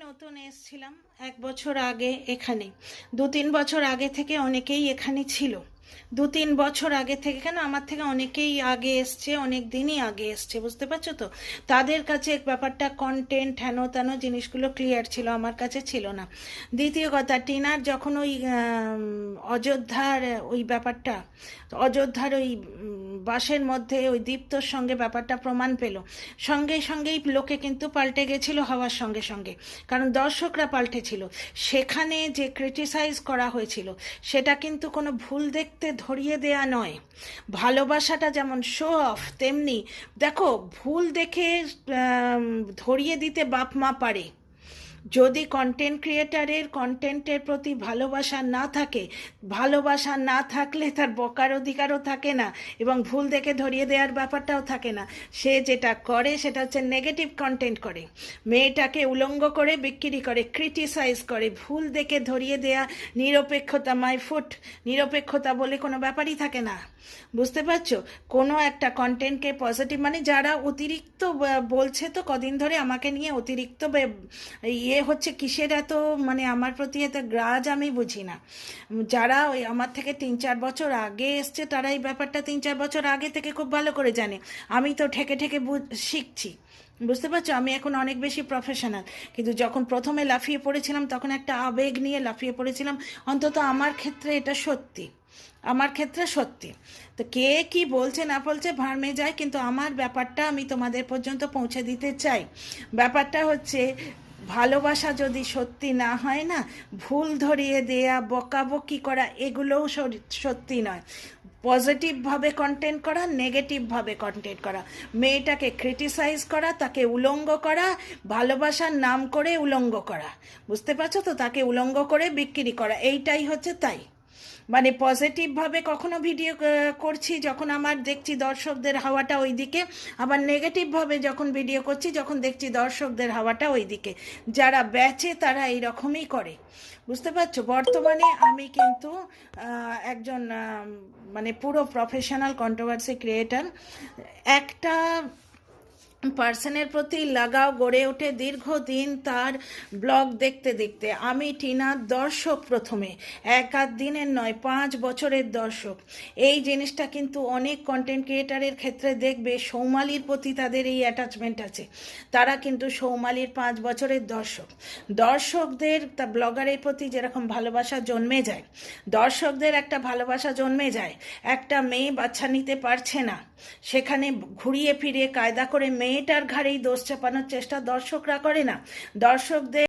নতুন এসেছিলাম 1 বছর আগে এখানে। 2-3 বছর আগে থেকে অনেকেই এখানে ছিল। 2-3 বছর আগে থেকে, কেন আমার থেকে অনেকেই আগে এসছে, অনেক দিনই আগে এসছে, বুঝতে পারছো তো। তাদের কাছে ব্যাপারটা কন্টেন্ট হেন তেন জিনিসগুলো ক্লিয়ার ছিল, আমার কাছে ছিল না। দ্বিতীয় কথা, টিনার যখন ওই অযোধ্যার ওই ব্যাপারটা, অযোধ্যার ওই বাসের মধ্যে ওই দীপ্তর সঙ্গে ব্যাপারটা প্রমাণ পেল, সঙ্গে সঙ্গেই লোকে কিন্তু পাল্টে গেছিল হওয়ার সঙ্গে সঙ্গে, কারণ দর্শকরা পাল্টেছিল। সেখানে যে ক্রিটিসাইজ করা হয়েছিল সেটা কিন্তু কোনো ভুল দেখতে ধরিয়ে দেয়া নয়। ভালোবাসাটা যেমন শো অফ, তেমনি দেখো ভুল দেখে ধরিয়ে দিতে বাপ মা পারে। যদি কন্টেন্ট ক্রিয়েটারের কন্টেন্টের প্রতি ভালোবাসা না থাকে, ভালোবাসা না থাকলে তার বকার অধিকারও থাকে না, এবং ভুল দেখে ধরিয়ে দেওয়ার ব্যাপারটাও থাকে না। সে যেটা করে সেটা হচ্ছে নেগেটিভ কন্টেন্ট করে, মেয়েটাকে উলঙ্গ করে বিক্রি করে, ক্রিটিসাইজ করে, ভুল দেখে ধরিয়ে দেয়া। নিরপেক্ষতা, মাই ফুট, নিরপেক্ষতা বলে কোনো ব্যাপারই থাকে না, বুঝতে পারছো। কোনো একটা কন্টেন্টকে পজিটিভ, মানে যারা অতিরিক্ত বলছে, তো কদিন ধরে আমাকে নিয়ে অতিরিক্ত হচ্ছে, কিসের এত মানে আমার প্রতি এত গ্রাজ আমি বুঝি না। যারা ওই আমার থেকে 3-4 বছর আগে এসছে, তারা এই ব্যাপারটা 3-4 বছর আগে থেকে খুব ভালো করে জানে। আমি তো ঠেকে ঠেকে শিখছি, বুঝতে পারছো। আমি এখন অনেক বেশি প্রফেশনাল, কিন্তু যখন প্রথমে লাফিয়ে পড়েছিলাম তখন একটা আবেগ নিয়ে লাফিয়ে পড়েছিলাম। অন্তত আমার ক্ষেত্রে এটা সত্যি, আমার ক্ষেত্রে সত্যি। তো কে কি বলছে না বলছে ভাড়মে যায়, কিন্তু আমার ব্যাপারটা আমি তোমাদের পর্যন্ত পৌঁছে দিতে চাই। ব্যাপারটা হচ্ছে, ভালোবাসা যদি সত্যি না হয় না, ভুল ধরিয়ে দেয়া, বকাবকি করা, এগুলোও সত্যি নয়। পজিটিভভাবে কন্টেন্ট করা, নেগেটিভভাবে কন্টেন্ট করা, মেয়েটাকে ক্রিটিসাইজ করা, তাকে উলঙ্গ করা, ভালোবাসার নাম করে উলঙ্গ করা, বুঝতে পারছো তো, তাকে উলঙ্গ করে বিক্রি করা, এইটাই হচ্ছে তাই। মানে পজিটিভভাবে কখনো ভিডিও করছি যখন আমার দেখছি দর্শকদের হাওয়াটা ওই দিকে, আবার নেগেটিভভাবে যখন ভিডিও করছি যখন দেখছি দর্শকদের হাওয়াটা ওই দিকে। যারা বেচে তারা এইরকমই করে, বুঝতে পারছো। বর্তমানে আমি কিন্তু একজন মানে পুরো প্রফেশনাল কন্ট্রোভার্সি ক্রিয়েটার। একটা পার্সনের প্রতি লাগাও গড়ে ওঠে দীর্ঘদিন তার ব্লগ দেখতে দেখতে। আমি টিনার দর্শক, প্রথমে 1-8 দিনের নয়, 5 বছরের দর্শক। এই জিনিসটা কিন্তু অনেক কন্টেন্ট ক্রিয়েটারের ক্ষেত্রে দেখবে, সৌমালির প্রতি তাদের এই অ্যাটাচমেন্ট আছে, তারা কিন্তু সৌমালির 5 বছরের দর্শক। দর্শকদের তা ব্লগারের প্রতি যেরকম ভালোবাসা জন্মে যায়, দর্শকদের একটা ভালোবাসা জন্মে যায়। একটা মেয়ে বাচ্চা নিতে পারছে না, সেখানে ঘুরিয়ে ফিরিয়ে কায়দা করে মেয়েটার ঘাড়েই দোষ চাপানোর চেষ্টা দর্শকরা করে না। দর্শকদের